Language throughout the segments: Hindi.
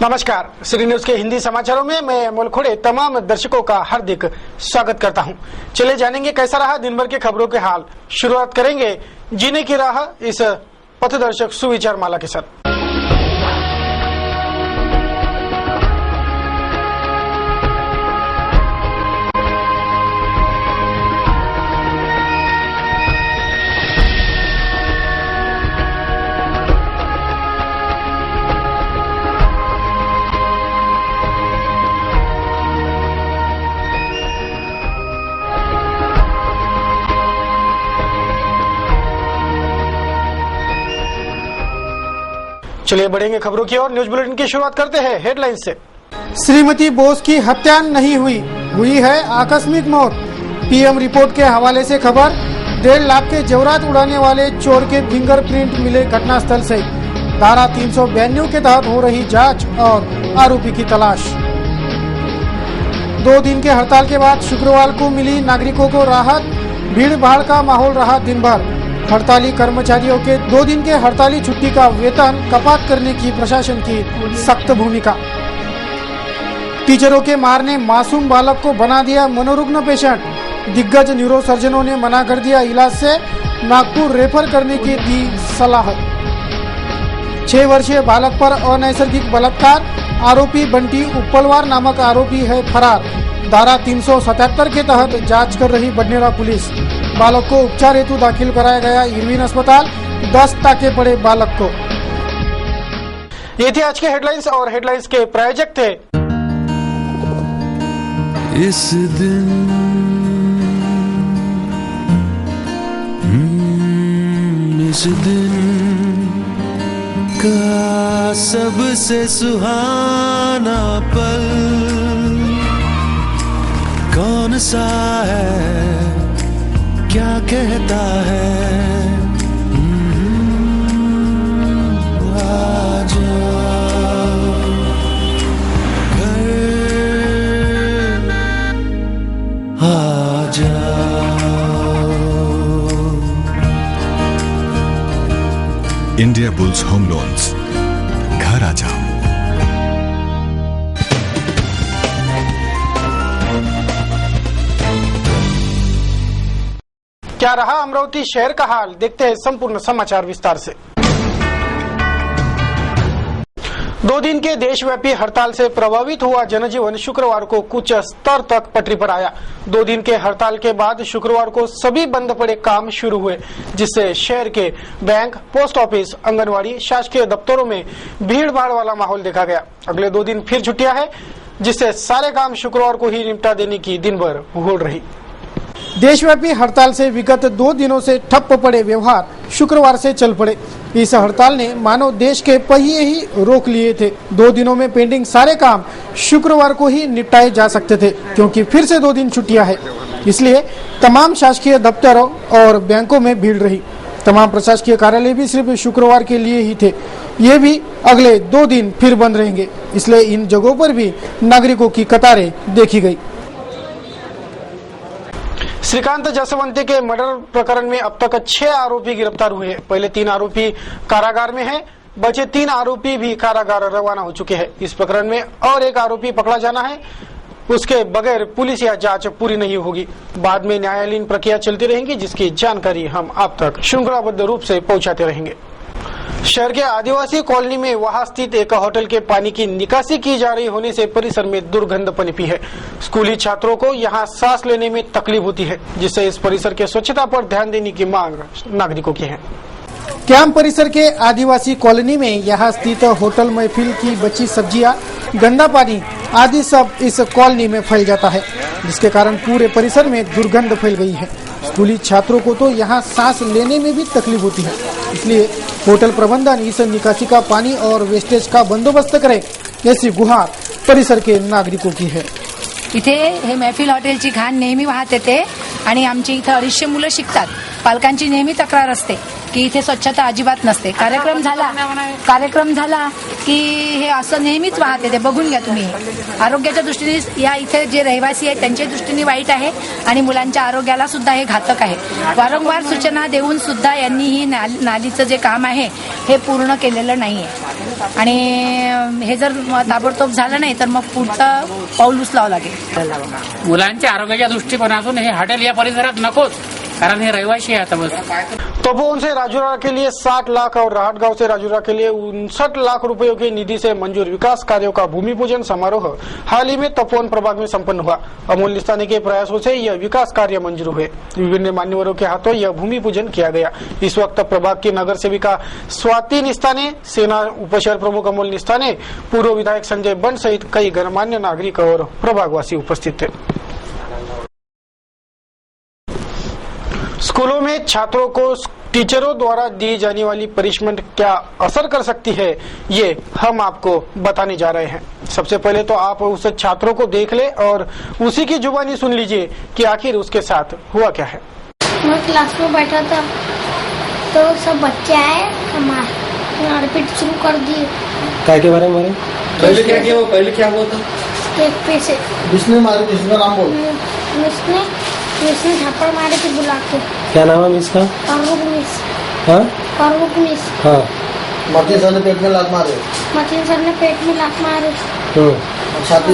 नमस्कार, सिटी न्यूज के हिंदी समाचारों में मैं अमोल खोड़े तमाम दर्शकों का हार्दिक स्वागत करता हूं। चले जानेंगे कैसा रहा दिन भर के खबरों के हाल। शुरुआत करेंगे जीने की राह इस पथदर्शक सुविचार माला के साथ। चलिए बढ़ेंगे खबरों की ओर। न्यूज बुलेटिन की शुरुआत करते हैं हेडलाइन से। श्रीमती बोस की हत्या नहीं हुई है आकस्मिक मौत। पीएम रिपोर्ट के हवाले से खबर। 1.5 लाख के जेवरात उड़ाने वाले चोर के फिंगरप्रिंट मिले घटनास्थल से। धारा 392 के तहत हो रही जांच और आरोपी की तलाश। 2 दिन के हड़ताल के बाद शुक्रवार को मिली नागरिकों को राहत। भीड़ भाड़ का माहौल रहा दिन भर। हड़ताली कर्मचारियों के 2 दिन के हड़ताली छुट्टी का वेतन कपात करने की प्रशासन की सख्त भूमिका। टीचरों के मार ने मासूम बालक को बना दिया मनोरुग्ण पेशेंट। दिग्गज न्यूरोसर्जनों ने मना कर दिया इलाज से। नागपुर रेफर करने की दी सलाह। 6 वर्षीय बालक पर अनैसर्गिक बलात्कार। आरोपी बंटी उपलवार नामक आरोपी है फरार। धारा 377 के तहत जांच कर रही बडनेरा पुलिस। बालक को उपचार हेतु दाखिल कराया गया इरविन अस्पताल। 10 टाके पड़े बालक को। ये थी आज के हेडलाइंस और हेडलाइंस के प्रायोजक थे इस दिन का सबसे सुहाना पल कौन सा है, क्या कहता है। आजा घर आजा। इंडिया बुल्स होम लोन्स, घर आ जाओ। क्या रहा अमरावती शहर का हाल, देखते हैं संपूर्ण समाचार विस्तार से। 2 दिन के देशव्यापी हड़ताल से प्रभावित हुआ जनजीवन शुक्रवार को कुछ स्तर तक पटरी पर आया। 2 दिन के हड़ताल के बाद शुक्रवार को सभी बंद पड़े काम शुरू हुए, जिससे शहर के बैंक, पोस्ट ऑफिस, आंगनवाड़ी, शासकीय दफ्तरों में भीड़ भाड़ वाला माहौल देखा गया। अगले 2 दिन फिर छुट्टियां हैं, जिससे सारे काम शुक्रवार को ही निपटा देने की दिन भर होड़ रही। देशव्यापी हड़ताल से विगत 2 दिनों से ठप्प पड़े व्यवहार शुक्रवार से चल पड़े। इस हड़ताल ने मानो देश के पहिए ही रोक लिए थे। 2 दिनों में पेंडिंग सारे काम शुक्रवार को ही निपटाए जा सकते थे, क्योंकि फिर से 2 दिन छुट्टियां है। इसलिए तमाम शासकीय दफ्तरों और बैंकों में भीड़ रही। तमाम प्रशासकीय कार्यालय भी सिर्फ शुक्रवार के लिए ही थे। ये भी अगले 2 दिन फिर बंद रहेंगे, इसलिए इन जगहों पर भी नागरिकों की कतारें देखी गयी। श्रीकांत जसवंती के मर्डर प्रकरण में अब तक 6 आरोपी गिरफ्तार हुए हैं। पहले 3 आरोपी कारागार में हैं, बचे 3 आरोपी भी कारागार रवाना हो चुके हैं। इस प्रकरण में और एक आरोपी पकड़ा जाना है, उसके बगैर पुलिस या जांच पूरी नहीं होगी। बाद में न्यायालयीन प्रक्रिया चलती रहेंगी, जिसकी जानकारी हम आप तक श्रृंखलाबद्ध रूप से पहुंचाते रहेंगे। शहर के आदिवासी कॉलोनी में वहां स्थित एक होटल के पानी की निकासी की जा रही होने से परिसर में दुर्गंध पनपी है। स्कूली छात्रों को यहां सांस लेने में तकलीफ होती है, जिससे इस परिसर के स्वच्छता पर ध्यान देने की मांग नागरिकों की है। कैंप परिसर के आदिवासी कॉलोनी में यहाँ स्थित होटल महफिल की बची सब्जियां, गंदा पानी आदि सब इस कॉलोनी में फैल जाता है, जिसके कारण पूरे परिसर में दुर्गंध फैल गई है। स्कूली छात्रों को तो यहाँ सांस लेने में भी तकलीफ होती है। इसलिए होटल प्रबंधन इस निकासी का पानी और वेस्टेज का बंदोबस्त करे, ऐसी गुहार परिसर के नागरिकों की है। इथे हे महफिल हॉटेलची घाण नेहमी वाहत येते आणि आमची इथं 250 मुलं शिकतात। पालकांची नेहमी तक्रार असते की इथे स्वच्छता अजिबात नसते. कार्यक्रम झाला की हे असं नेहमीच वाहते. ते बघून घ्या तुम्ही. आरोग्याच्या दृष्टीने या इथे जे रहिवासी आहेत त्यांच्या दृष्टीने वाईट आहे आणि मुलांच्या आरोग्याला सुद्धा हे घातक आहे. वारंवार सूचना देऊन सुद्धा यांनी ही नालीचं जे काम आहे हे पूर्ण केलेलं नाहीये आणि हे जर ताबडतोब झालं नाही तर मग पुढचं पाऊल उचलावं लागेल. मुलांच्या आरोग्याच्या दृष्टिकोनातून हे हॉटेल या परिसरात नकोच, कारण हे रहिवासी आहे आता बस. तपोवन से राजूरा के लिए 60 लाख और राहटगांव से राजूरा के लिए 59 लाख रुपयों की निधि से मंजूर विकास कार्यों का भूमि पूजन समारोह हाल ही में तपोवन प्रभाग में संपन्न हुआ. अमोल निस्ताने के प्रयासों से यह विकास कार्य मंजूर हुए. विभिन्न मान्यवरों के हाथों यह भूमि पूजन किया गया. इस वक्त प्रभाग की नगर सेविका स्वाति निस्ताने, सेना उपशहर प्रमुख अमोल निस्ताने, पूर्व विधायक संजय बंड सहित कई गणमान्य नागरिक और प्रभागवासी उपस्थित थे. स्कूलों में छात्रों को टीचरों द्वारा दी जाने वाली पनिशमेंट क्या असर कर सकती है, ये हम आपको बताने जा रहे हैं. सबसे पहले तो आप उस छात्रों को देख ले और उसी की जुबानी सुन लीजिए कि आखिर उसके साथ हुआ क्या है. मैं क्लास में बैठा था तो सब बच्चे आए, मारपीट शुरू कर दिए. काय के बारे में? पहले क्या हुआ था? एक पे से किसने मारे? किसका नाम बोल? मिसने थप्पड़ मारे थे बुला के. क्या नाम है मिस का? फारूक मिस. हाँ मिस. हाँ. मतीन सर ने पेट में लात मारे. मतीन सर ने पेट में लात मारे. छाती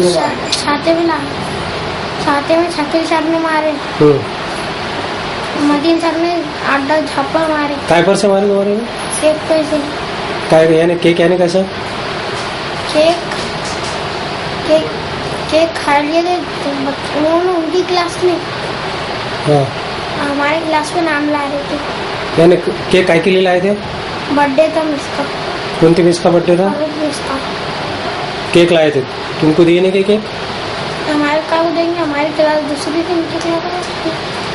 में शकील साहब ने मारे. मतीन सर ने 8-10 थप्पड़ मारे. काय पर से मारे तुम्हारे? एक पैसे. काय यानी केक यानी कैसा? केक खा लिए थे उन्होंने उनकी क्लास में. हाँ. हमारे क्लास में नाम ला रहे थे. यानी केक काय के लिए लाए थे? बर्थडे था मिस का. कौन सी मिस का बर्थडे था? मिस का. केक लाए थे, तुमको दिए नहीं केक? हमारे का देंगे, हमारी क्लास दूसरी थी, उनकी क्लास.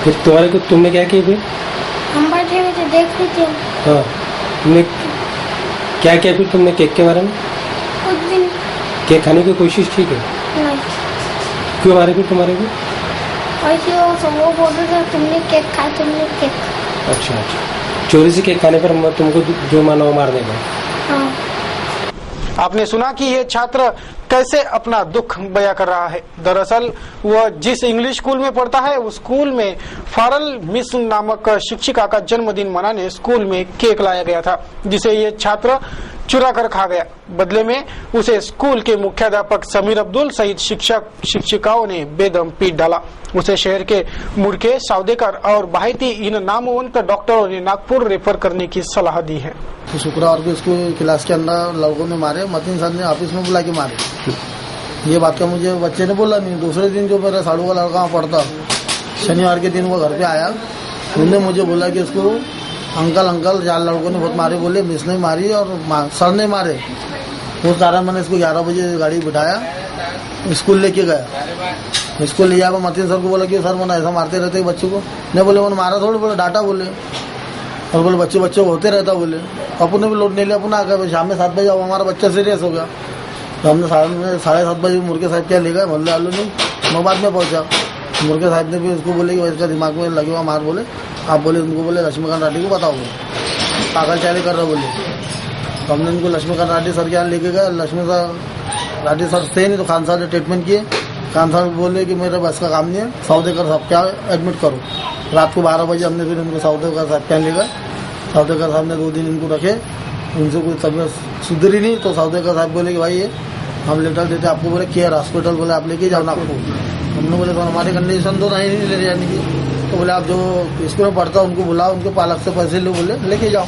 फिर तुम्हारे को तुमने क्या किया फिर? हम बैठे हुए थे, देख रहे थे. हाँ. तुमने क्या किया फिर तुमने केक के बारे में? कुछ दिन केक खाने की कोशिश की है? नहीं. क्यों मारे फिर तुम्हारे को? ऐसे वो बोल रहे थे तुमने केक खाया, तुमने केक. अच्छा. चोरी से केक खाने पर तुमको जो माना वो मार देगा. हाँ. आपने सुना कि ये छात्र कैसे अपना दुख बयां कर रहा है. दरअसल वह जिस इंग्लिश स्कूल में पढ़ता है उस स्कूल में फारल मिस नामक शिक्षिका का जन्मदिन मनाने स्कूल में केक लाया गया था, जिसे ये छात्र चुरा कर खा गया. बदले में उसे स्कूल के मुख्याध्यापक समीर अब्दुल सहित शिक्षक शिक्षिकाओं ने बेदम पीट डाला. उसे शहर के मुड़के, सावदेकर और बाहेती इन नामवंत डॉक्टरों ने नागपुर रेफर करने की सलाह दी है. तो शुक्रवार को इसको क्लास के अंदर लोगों ने मारे. मतीन सर ने ऑफिस में बुला के मारे. ये बात का मुझे बच्चे ने बोला नहीं. दूसरे दिन जो मेरा साड़ू का लड़का पढ़ता, शनिवार के दिन वो घर पे आया, उन्होंने मुझे बोला कि उसको अंकल 4 लड़कों ने बहुत मारे. बोले मिस ने मारी और सर ने मारे. उस कारण मैंने इसको 11 बजे गाड़ी बिठाया, स्कूल लेके गया. स्कूल ले जाकर मतीन सर को बोला कि सर मैंने ऐसा मारते रहते बच्चों को. नहीं बोले मैंने मारा थोड़ी, बोले डांटा. बोले और बोले बच्चे होते रहता. बोले अपन ने भी लोट नहीं लिया. अपन आ गए शाम में 7 बजे. अब हमारा बच्चा सीरियस हो गया तो हमने 7:30 बजे मुर्गे साहब क्या ले गए. मोहल्ले वालों नहीं, मैं बाद में पहुंचा. मुर्गे साहब ने भी उसको बोले कि इसका दिमाग में लगे हुआ मार. बोले आप बोले उनको बोले लक्ष्मीकांत राठी को बताओ पागल चाले कर रहे. बोले तो हमने उनको लक्ष्मीकांत राठी सर के यहाँ लेके गए. लक्ष्मीकांत राठी सर थे नहीं तो खान साहब ने ट्रीटमेंट किए. खान साहब बोले कि मेरे बस का काम नहीं है, सावदेकर साहब क्या एडमिट करो. रात को 12 बजे हमने फिर उनको सावदेकर साहब क्या ले गए. सावदेकर साहब ने 2 दिन इनको रखे. उनसे कोई तबियत सुधरी नहीं तो सावदेकर साहब बोले कि भाई ये हम लेटर देते आपको. बोले केयर हॉस्पिटल. बोले आप लेके जाओ नागपुर. हमने बोले तो हमारी कंडीशन तो नहीं ले जाने की. तो बोले आप जो स्कूल में पढ़ता उनको बुलाओ, उनके पालक से पैसे लो. बोले लेके जाओ.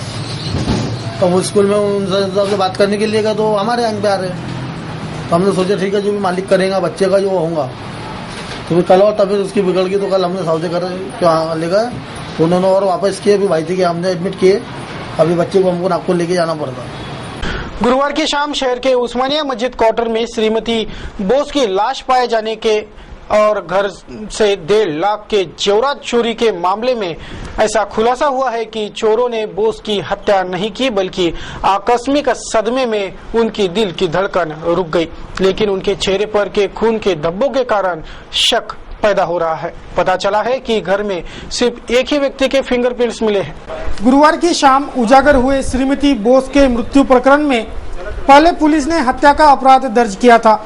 तो वो स्कूल में उनसे बात करने के लिए गए तो हमारे अंग पे आ रहे. तो हमने सोचा ठीक है जो भी मालिक करेगा बच्चे का जो होगा. तो फिर कल और तबीयत उसकी बिगड़ गई तो कल हमने सावदेकर ले गए. उन्होंने और वापस किए. अभी भाई थी कि हमने एडमिट किए. अभी बच्चे को हमको नागपुर लेके जाना पड़ता. गुरुवार की शाम शहर के उस्मानिया मस्जिद क्वार्टर में श्रीमती बोस की लाश पाए जाने के और घर से 1.5 लाख के जेवरात चोरी के मामले में ऐसा खुलासा हुआ है कि चोरों ने बोस की हत्या नहीं की बल्कि आकस्मिक सदमे में उनकी दिल की धड़कन रुक गई. लेकिन उनके चेहरे पर के खून के धब्बों के कारण शक पैदा हो रहा है। पता चला है कि घर में सिर्फ एक ही व्यक्ति के फिंगरप्रिंट्स मिले हैं। गुरुवार की शाम उजागर हुए श्रीमती बोस के मृत्यु प्रकरण में पहले पुलिस ने हत्या का अपराध दर्ज किया था,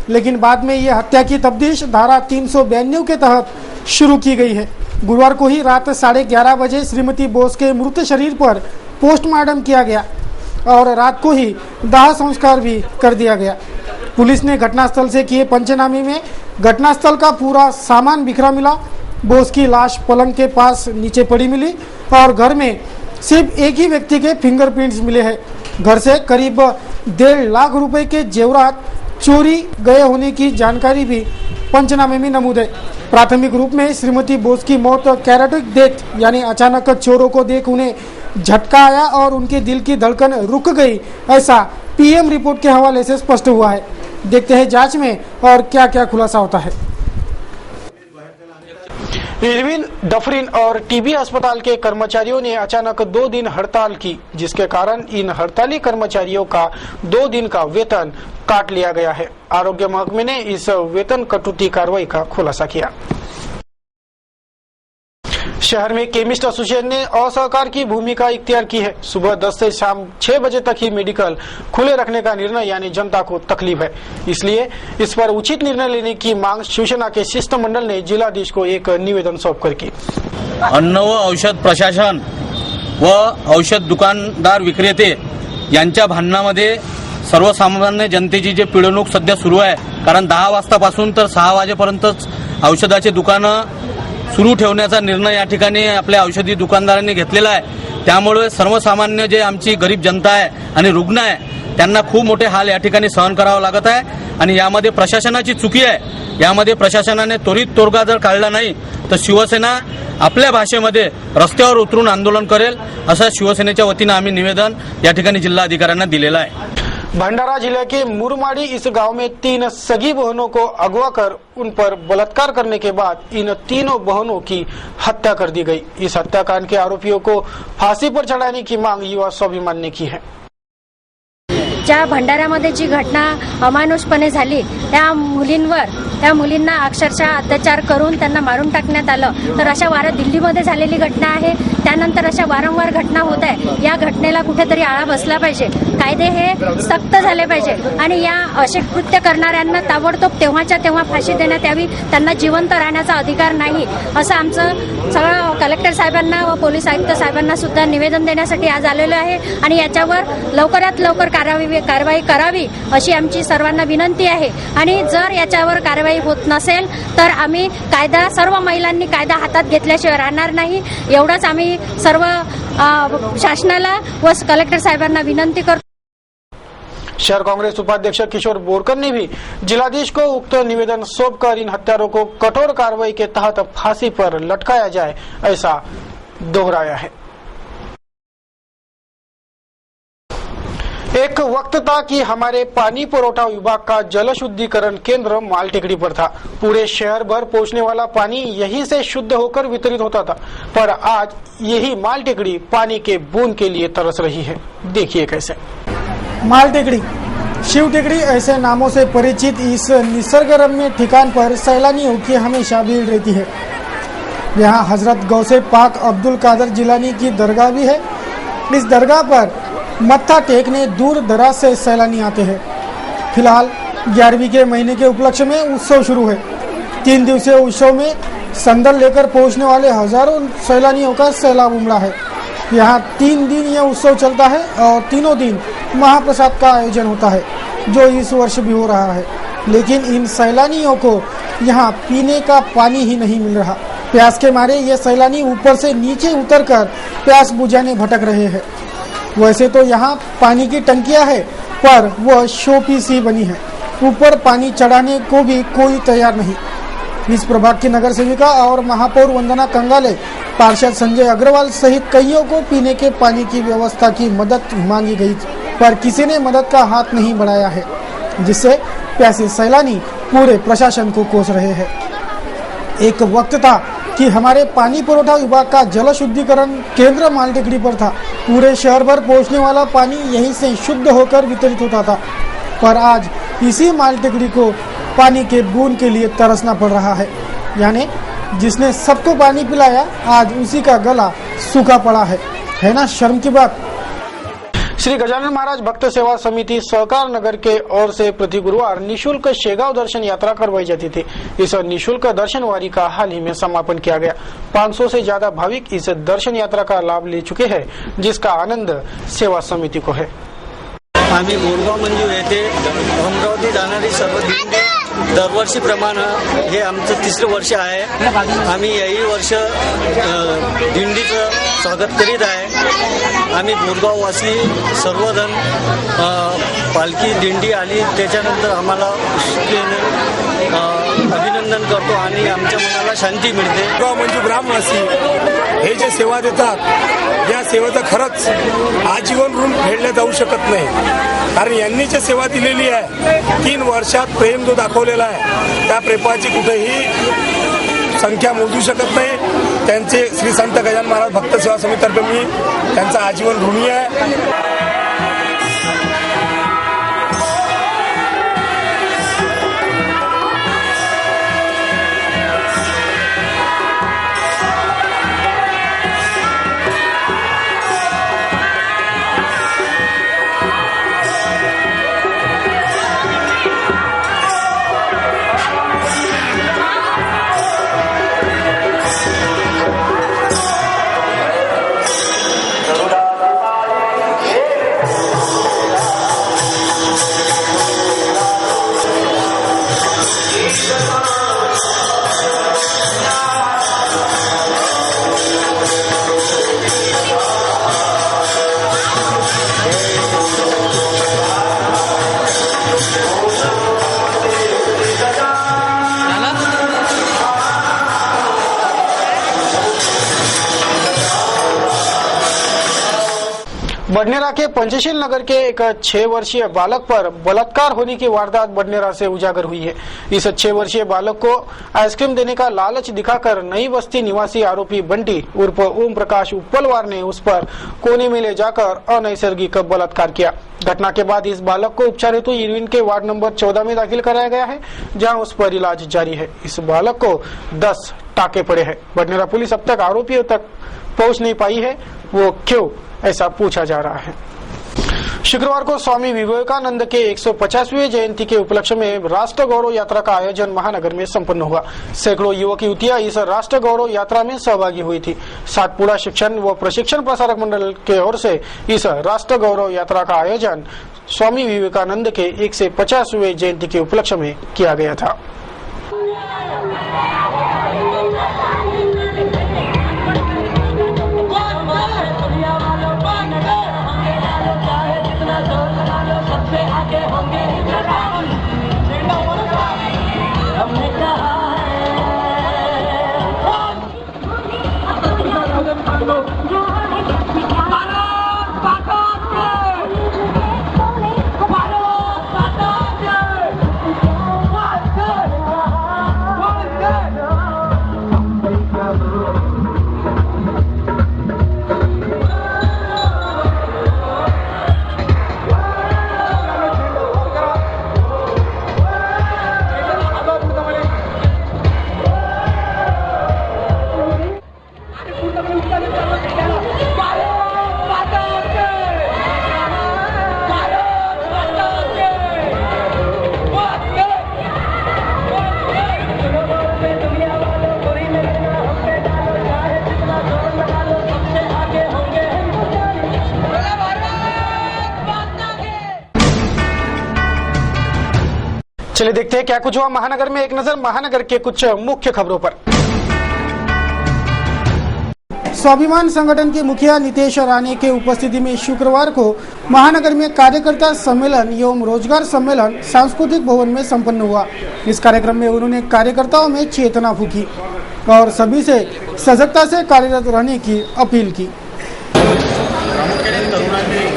लेकिन बाद में यह हत्या की तफ्तीश धारा 392 के तहत शुरू की गई है। गुरुवार को ही रात 11:30 बजे श्रीमती बोस के मृत शरीर पर पोस्टमार्टम किया गया और रात को ही दाह संस्कार भी कर दिया गया। पुलिस ने घटनास्थल से किए पंचनामे में घटनास्थल का पूरा सामान बिखरा मिला। बोस की लाश पलंग के पास नीचे पड़ी मिली और घर में सिर्फ एक ही व्यक्ति के फिंगरप्रिंट्स मिले हैं। घर से करीब 1.5 लाख रुपए के जेवरात चोरी गए होने की जानकारी भी पंचनामे में नमूद है। प्राथमिक रूप में श्रीमती बोस की मौत कैरेटिक डेथ यानी अचानक चोरों को देख उन्हें झटका आया और उनके दिल की धड़कन रुक गई, ऐसा पीएम रिपोर्ट के हवाले से स्पष्ट हुआ है। देखते हैं जांच में और क्या क्या खुलासा होता है। इरविन डफरिन और टीबी अस्पताल के कर्मचारियों ने अचानक 2 दिन हड़ताल की, जिसके कारण इन हड़ताली कर्मचारियों का 2 दिन का वेतन काट लिया गया है। आरोग्य महकमे ने इस वेतन कटौती कार्रवाई का खुलासा किया। शहर में केमिस्ट एसोसिएशन ने असहकार की भूमिका इख्तियार की है। सुबह 10 से शाम 6 बजे तक ही मेडिकल खुले रखने का निर्णय यानी जनता को तकलीफ है, इसलिए इस पर उचित निर्णय लेने की मांग शिवसेना के शिष्टमंडल ने जिलाधीश को एक निवेदन सौंपकर की। अन्न व औषध प्रशासन व औषध दुकानदार विक्रेते यांच्या भांडणामध्ये सर्वसामान्य जनतेची जे पिळवणूक सध्या सुरू आहे, कारण 10 वाजतापासून तर 6 वाजेपर्यंतच औषधाचे दुकानं सुरू ठेवण्याचा निर्णय या ठिकाणी आपल्या औषधी दुकानदारांनी घेतलेला आहे। त्यामुळे सर्वसामान्य जे आमची गरीब जनता आहे आणि रुग्ण आहे त्यांना खूप मोठे हाल या ठिकाणी सहन करावं लागत आहे आणि यामध्ये प्रशासनाची चुकी आहे। यामध्ये प्रशासनाने त्वरित तोडगा जर काढला नाही तर शिवसेना आपल्या भाषेमध्ये रस्त्यावर उतरून आंदोलन करेल, असं शिवसेनेच्या वतीने आम्ही निवेदन या ठिकाणी जिल्हाधिकाऱ्यांना दिलेलं आहे। भंडारा जिले के मुरमाड़ी इस गांव में 3 सगी बहनों को अगवा कर उन पर बलात्कार करने के बाद इन तीनों बहनों की हत्या कर दी गई। इस हत्याकांड के आरोपियों को फांसी पर चढ़ाने की मांग युवा स्वाभिमान ने की है। ज्या भंडाऱ्यामध्ये जी घटना अमानुषपणे झाली, त्या मुलींना अक्षरशः अत्याचार करून त्यांना मारून टाकण्यात आलं, तर अशा दिल्लीमध्ये झालेली घटना आहे। त्यानंतर अशा वारंवार घटना होत आहे। या घटनेला कुठेतरी आळा बसला पाहिजे, कायदे हे सक्त झाले पाहिजे आणि या असे कृत्य करणाऱ्यांना ताबडतोब तेव्हाच्या तेव्हा फाशी देण्यात यावी। त्यांना जिवंत राहण्याचा अधिकार नाही, असं आमचं सगळं कलेक्टर साहेबांना व पोलीस आयुक्त साहेबांना सुद्धा निवेदन देण्यासाठी आज आलेलो आहे आणि याच्यावर लवकरात लवकर कारवाई करावी अशी आमची सर्वांना विनंती आहे। आणि जर याच्यावर कारवाई होत नसेल तर आम्ही सर्व महिलांनी कायदा हातात घेतल्याशिवाय राहणार नाही, एवढंच आम्ही सर्व शासनाला व कलेक्टर साहेबांना विनंती करतो। शहर कांग्रेस उपाध्यक्ष किशोर बोरकर ने भी जिलाधीश को उक्त निवेदन सौंपकर इन हत्यारों को कठोर कार्रवाई के तहत फांसी पर लटकाया जाए, ऐसा दोहराया है। एक वक्त था कि हमारे पानी पुरवठा विभाग का जल शुद्धिकरण केंद्र मालटेकड़ी पर था। पूरे शहर भर पहुंचने वाला पानी यहीं से शुद्ध होकर वितरित होता था, पर आज यही मालटेकड़ी पानी के बूंद के लिए तरस रही है। देखिए कैसे। मालटेकड़ी, शिव टेकड़ी ऐसे नामों से परिचित इस निसर्गरम्य ठिकान पर सैलानियों की हमेशा भीड़ रहती है। यहाँ हजरत गौसे पाक अब्दुल कादर जिलानी की दरगाह भी है। इस दरगाह पर मत्था टेकने दूर दराज से सैलानी आते हैं। फिलहाल 11वीं के महीने के उपलक्ष्य में उत्सव शुरू है। 3 दिवसीय उत्सव में संदल लेकर पहुंचने वाले हजारों सैलानियों का सैलाब उमड़ा है। यहाँ 3 दिन यह उत्सव चलता है और तीनों दिन महाप्रसाद का आयोजन होता है, जो इस वर्ष भी हो रहा है। लेकिन इन सैलानियों को यहाँ पीने का पानी ही नहीं मिल रहा। प्यास के मारे ये सैलानी ऊपर से नीचे उतरकर प्यास बुझाने भटक रहे हैं। वैसे तो यहाँ पानी की टंकियां है, पर वह शोपीस ही बनी है। ऊपर पानी चढ़ाने को भी कोई तैयार नहीं। इस प्रभाग की नगर सेविका और महापौर वंदना कंगाले, पार्षद संजय अग्रवाल सहित कईयों को पीने के पानी की व्यवस्था की मदद मांगी गई, पर किसी ने मदद का हाथ नहीं बढ़ाया है, जिससे प्यासे सैलानी पूरे प्रशासन को कोस रहे हैं। एक वक्त था कि हमारे पानी पुरवठा विभाग का जल शुद्धिकरण केंद्र मालटेकड़ी पर था। पूरे शहर भर पहुंचने वाला पानी यहीं से शुद्ध होकर वितरित होता था, पर आज इसी मालटेकड़ी को पानी के बूंद के लिए तरसना पड़ रहा है। यानी जिसने सबको पानी पिलाया आज उसी का गला सूखा पड़ा है ना शर्म की बात। श्री गजानन महाराज भक्त सेवा समिति सहकार नगर के ओर से प्रति गुरुवार निशुल्क शेगांव दर्शन यात्रा करवाई जाती थी। इस निशुल्क दर्शन वारी का हाल ही में समापन किया गया। 500 से ज्यादा भाविक इस दर्शन यात्रा का लाभ ले चुके हैं, जिसका आनंद सेवा समिति को है। आम्ही बोरगाव मंजू येथे अमरावती जाणारी सर्व दिंडी दरवर्षीप्रमाणे हे आमचं तिसरं वर्ष आहे। आम्ही याही वर्ष दिंडीचं स्वागत करीत आहे। आम्ही बोरगाववासी सर्वजण पालखी दिंडी आली त्याच्यानंतर आम्हाला अभिनंदन करतो आणि आमच्या मनाला शांती मिळते। बोरगाव मंजू ग्रामवासी हे जे सेवा देतात या सेवेचं खरंच आजीवन ऋण फेडलं जाऊ शकत नाही, कारण यांनी जी सेवा दिलेली आहे 3 वर्षात प्रेम जो दाखवलेला आहे त्या प्रेमाची कुठेही संख्या मोजू शकत नाही। त्यांचे श्री संत गजानन महाराज भक्त सेवा समितीतर्फे मी त्यांचा आजीवन ऋणी आहे। बडनेरा के पंचशील नगर के एक 6 वर्षीय बालक पर बलात्कार होने की वारदात बडनेरा से उजागर हुई है। इस 6 वर्षीय बालक को आइसक्रीम देने का लालच दिखाकर नई बस्ती निवासी आरोपी बंटी उर्फ ओम प्रकाश उपलवार ने उस पर कोने में ले जाकर अनैसर्गिक बलात्कार किया। घटना के बाद इस बालक को उपचार हेतु इरविन के वार्ड नंबर 14 में दाखिल कराया गया है, जहां उस पर इलाज जारी है। इस बालक को 10 टाके पड़े हैं। बडनेरा पुलिस अब तक आरोपियों तक पहुंच नहीं पाई है, वो क्यों ऐसा पूछा जा रहा है। शुक्रवार को स्वामी विवेकानंद के 150वीं जयंती के उपलक्ष्य में राष्ट्र गौरव यात्रा का आयोजन महानगर में संपन्न हुआ। सैकड़ों युवक युवतियां इस राष्ट्र गौरव यात्रा में सहभागी हुई थी। सातपुड़ा शिक्षण व प्रशिक्षण प्रसारक मंडल के ओर से इस राष्ट्र गौरव यात्रा का आयोजन स्वामी विवेकानंद के 150वें जयंती के उपलक्ष्य में किया गया था। चलिए देखते हैं क्या कुछ हुआ महानगर में। एक नजर महानगर के कुछ मुख्य खबरों पर। स्वाभिमान संगठन के मुखिया नितेश राणे के उपस्थिति में शुक्रवार को महानगर में कार्यकर्ता सम्मेलन एवं रोजगार सम्मेलन सांस्कृतिक भवन में संपन्न हुआ। इस कार्यक्रम में उन्होंने कार्यकर्ताओं में चेतना फूकी और सभी से सजगता से कार्यरत रहने की अपील की।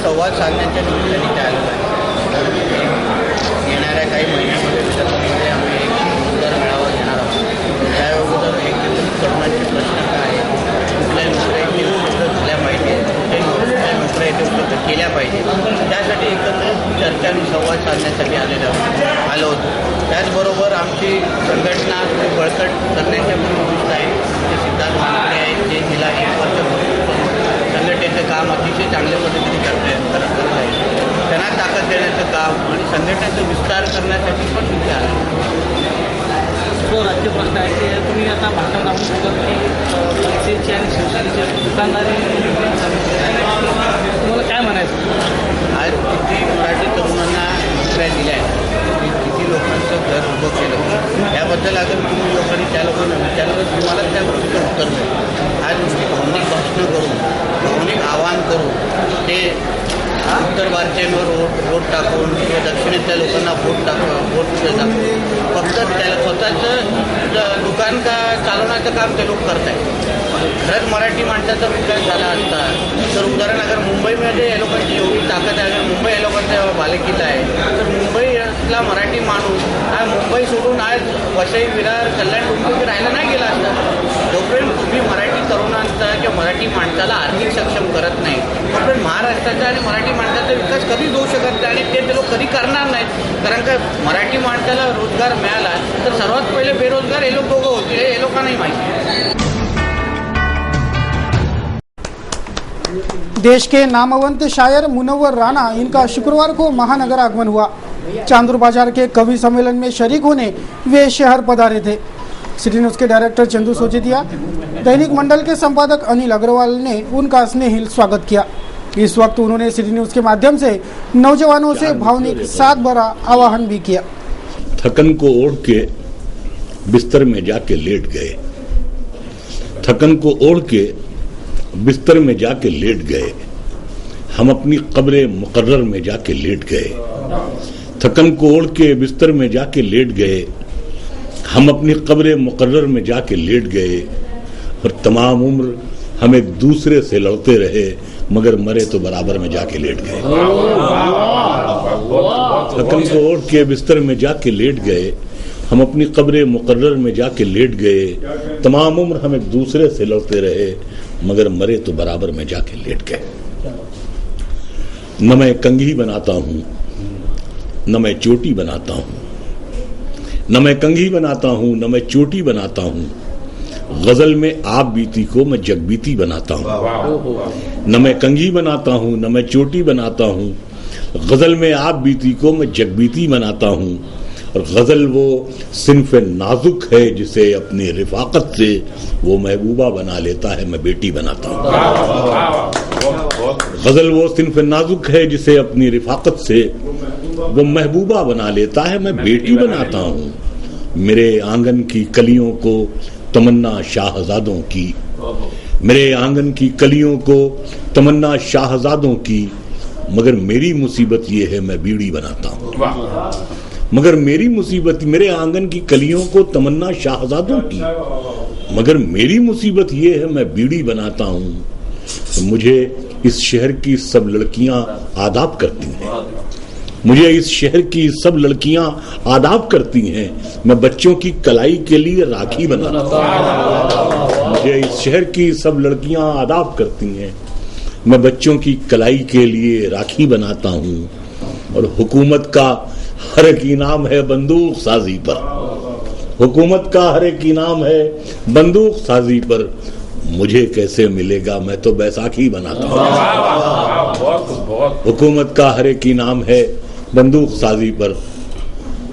संवाद साधण्याच्या निमित्ताने येणाऱ्या काही महिन्यामध्ये विदर्भामध्ये आम्ही एक रोजगार मेळावा घेणार आहोत। त्या अगोदर एकत्रित तरुणांचे प्रश्न काय आहेत, कुठल्या नोकऱ्या इथे उपलब्ध झाल्या पाहिजे, कुठल्या नोकऱ्या इथे उपलब्ध केल्या पाहिजे, त्यासाठी एकत्रित चर्चा आणि संवाद साधण्यासाठी आलो होतो। त्याचबरोबर आमची संघटना थोडी बळकट करण्याच्या पण उद्दिष्ट आहे. जे सिद्धार्थ वानखडे आहेत, जे गेल्या 1 वर्षापासून संघटनेचं काम अतिशय चांगल्या पद्धतीने करत आहे. त्यांना ताकद देण्याचं काम आणि संघटनेचा विस्तार करण्यासाठी पण तिथे आला. जो राज्य प्रश्न आहे ते तुम्ही आता भाषण दाखवू शकता की मनसेची आणि शिवसेनेची दुकानदारी तुम्हाला काय म्हणायचं? आज किती मराठी तरुणांना नोकऱ्या दिल्या आहेत, किती लोकांचं घर उभं केलं, याबद्दल अगर तुम्ही लोकांनी त्या लोकांना विचारलं तर तुम्हाला त्या गोष्टीचं उत्तर मिळेल. आज नुसती भावनिक भाषणं करून, भावनिक आवाहन करून ते उत्तर भारतीयांवर वोट टाकून किंवा दक्षिणेतल्या लोकांना वोट दाखवून फक्त त्याला स्वतःचं दुकान चालवण्याचं काम ते लोक करत आहेत. खरंच मराठी माणसाचा विकास झाला असता तर उदाहरण अगर मुंबईमध्ये या लोकांची एवढी ताकद आहे, अगर मुंबई या लोकांच्या बालेकिल्ला आहे तर मुंबईतला मराठी माणूस हा मुंबई सोडून आज वसई, विरार, कल्याण, डोंबिवली राहायला नाही गेला असता. जोपर्यंत तुम्ही मराठी तरुणांचा किंवा मराठी माणसाला आर्थिक सक्षम करत नाही तोपर्यंत महाराष्ट्राचा आणि मराठी माणसाचा विकास कधीच होऊ शकत नाही आणि ते लोक कधी करणार नाहीत. कारण का मराठी माणसाला रोजगार मिळाला तर सर्वात पहिले बेरोजगार हे लोक दोघं होते, हे लोकांनाही माहिती. देश के नामवंत शायर मुनव्वर राणा इनका शुक्रवार को महानगर आगमन हुआ। चांदूर बाजार के कवि सम्मेलन में शरीक होने वे शहर पधारे थे। सिटी न्यूज के डायरेक्टर चंदू सोचेतिया, दैनिक मंडल के संपादक अनिल अग्रवाल ने उनका स्नेहिल स्वागत किया। इस वक्त उन्होंने सिटी न्यूज के माध्यम से नौजवानों से भावनिक साथ भरा आह्वान भी किया। थकन को ओढ़ के बिस्तर में जाके लेट गए, थकन को ओढ़ के बिस्तर में जाके लेट गए, हम अपनी कब्र मुकर्रर में जाके लेट गए। थकन को ओढ़ के बिस्तर में जाके लेट गए, हम अपनी कब्र मुकर्रर में जाके लेट गए और तमाम उम्र हम एक दूसरे से लड़ते रहे मगर मरे तो बराबर में जाके लेट गए। थकन को ओढ़ के बिस्तर में जाके लेट गए, हम अपनी कब्र मुकर्रर में जाके लेट गए, तमाम उम्र हम एक दूसरे से लड़ते रहे मगर मरे तो बराबर में जाके लेट गए। न मैं कंघी बनाता हूँ न मैं चोटी बनाता हूँ, न मैं कंघी बनाता हूँ न मैं चोटी बनाता हूँ, गजल में आप बीती को मैं जगबीती बनाता हूँ। न मैं कंघी बनाता हूँ न मैं चोटी बनाता हूँ, गजल में आप बीती को मैं जगबीती बनाता हूँ। और गजल वो सिन्फ नाजुक है जिसे अपनी रिफाकत से वो महबूबा बना लेता है, मैं बेटी बनाता हूँ। गजल वो सिन्फ नाजुक है जिसे अपनी रिफाकत से वो महबूबा बना लेता है, मैं बेटी बनाता हूँ। मेरे आंगन की कलियों को तमन्ना शाहजादों की, मेरे आंगन की कलियों को तमन्ना शाहजादों की, मगर मेरी मुसीबत ये है मैं बीड़ी बनाता हूँ। मगर मेरी मुसीबत, मेरे आंगन की कलियों को तमन्ना शाहजादों की, मगर मेरी मुसीबत ये है मैं बीड़ी बनाता हूँ। तो मुझे इस शहर की सब लड़कियां आदाब करती हैं, मुझे इस शहर की सब लड़कियां आदाब करती हैं, मैं बच्चों की कलाई के लिए राखी बनाता हूँ। मुझे इस शहर की सब लड़कियां आदाब करती हैं, मैं बच्चों की कलाई के लिए राखी बनाता हूँ। और हुकूमत का हर एक इनाम है बंदूक साजी पर, हुकूमत का हर एक इनाम है बंदूक साजी पर, मुझे कैसे मिलेगा मैं तो बैसाखी बनाता हूँ। हुकूमत का हर एक इनाम है बंदूक साजी पर,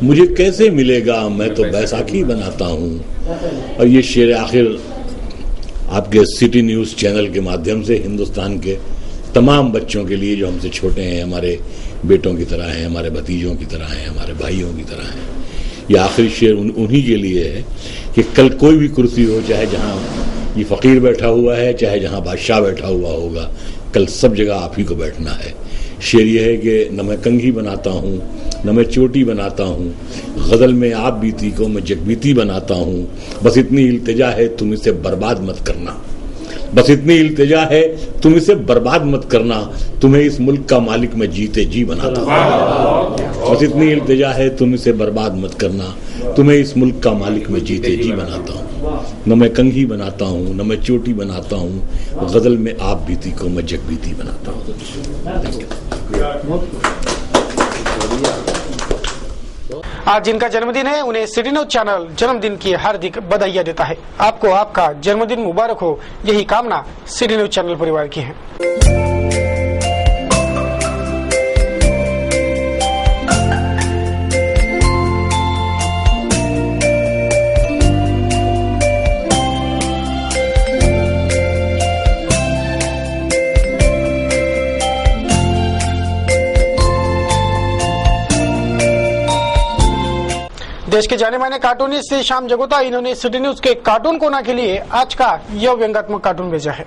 मुझे कैसे मिलेगा मैं तो बैसाखी बनाता हूँ। और ये शेर आखिर आपके सिटी न्यूज चैनल के माध्यम से हिंदुस्तान के तमाम बच्चों के लिए जो हमसे छोटे हैं, हमारे बेटों की तरह हैं, हमारे भतीजों की तरह हैं, हमारे भाइयों की तरह हैं, ये आखिरी शेर उन्हीं के लिए है कि कल कोई भी कुर्सी हो, चाहे जहाँ ये फकीर बैठा हुआ है, चाहे जहाँ बादशाह बैठा हुआ होगा, कल सब जगह आप ही को बैठना है। शेर ये है कि न मैं कंघी बनाता हूँ न मैं चोटी बनाता हूँ, गजल में आप बीती को मैं जगबीती बनाता हूँ। बस इतनी इल्तिजा है तुम इसे बर्बाद मत करना, बस इतनी इल्तिजा है तुम इसे बर्बाद मत करना, तुम्हें इस मुल्क का मालिक मैं जीते जी बनाता हूँ। बस इतनी इल्तिजा है तुम इसे बर्बाद मत करना, तुम्हें इस मुल्क का मालिक मैं जीते जी बनाता हूँ। न मैं कंघी बनाता हूँ न मैं चोटी बनाता हूँ, गजल में आप बीती को मैं जगबीती बनाता हूँ। आज जिनका जन्मदिन है उन्हें सिटी न्यूज चैनल जन्मदिन की हार्दिक बधाइयां देता है। आपको आपका जन्मदिन मुबारक हो, यही कामना सिटी न्यूज चैनल परिवार की है। देश के जाने माने कार्टूनिस्ट श्याम जगोता इन्होंने सिटी न्यूज के कार्टून कोना के लिए आज का यह व्यंग्यात्मक कार्टून भेजा है।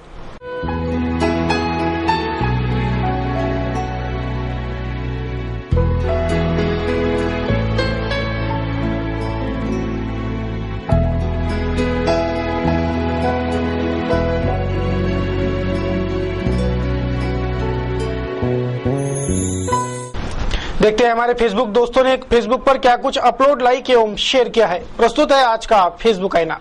देखते हैं हमारे फेसबुक दोस्तों ने फेसबुक पर क्या कुछ अपलोड, लाइक एवं शेयर किया है। प्रस्तुत है आज का फेसबुक आईना।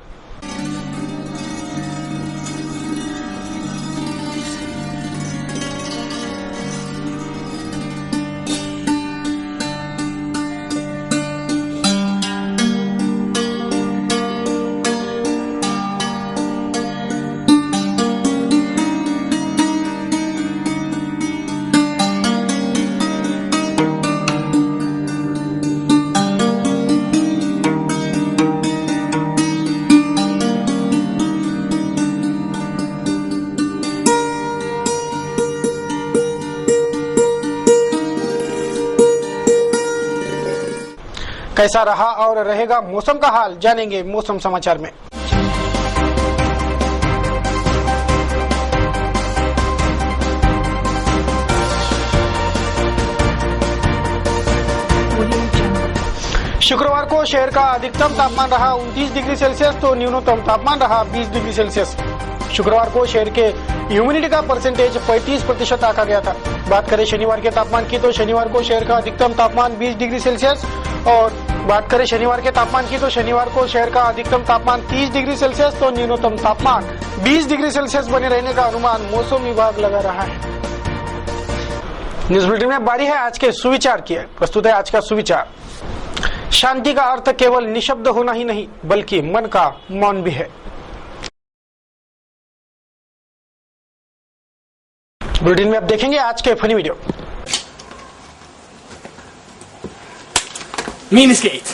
कैसा रहा और रहेगा मौसम का हाल, जानेंगे मौसम समाचार में। शुक्रवार को शहर का अधिकतम तापमान रहा 29 डिग्री सेल्सियस तो न्यूनतम तापमान रहा 20 डिग्री सेल्सियस। शुक्रवार को शहर के ह्यूमिडिटी का परसेंटेज 35% आंका गया था। बात करें शनिवार के तापमान की तो शनिवार को शहर का अधिकतम तापमान 20 डिग्री सेल्सियस और बात करें शनिवार के तापमान की तो शनिवार को शहर का अधिकतम तापमान 30 डिग्री सेल्सियस तो न्यूनतम तापमान 20 डिग्री सेल्सियस बने रहने का अनुमान मौसम विभाग लगा रहा है। न्यूज बुलेटिन में बारी है आज के सुविचार की। प्रस्तुत है आज का सुविचार। शांति का अर्थ केवल निशब्द होना ही नहीं बल्कि मन का मौन भी है। बुलेटिन में अब देखेंगे आज के funny video. Miniskate.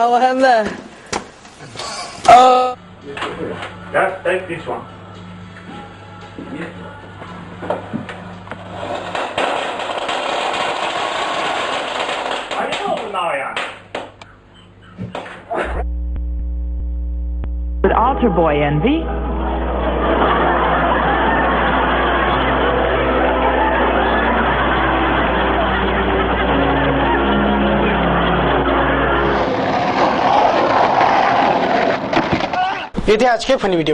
What happened there? Dad, take this one. Would altar boy envy? ये थे आज के फनी वीडियो।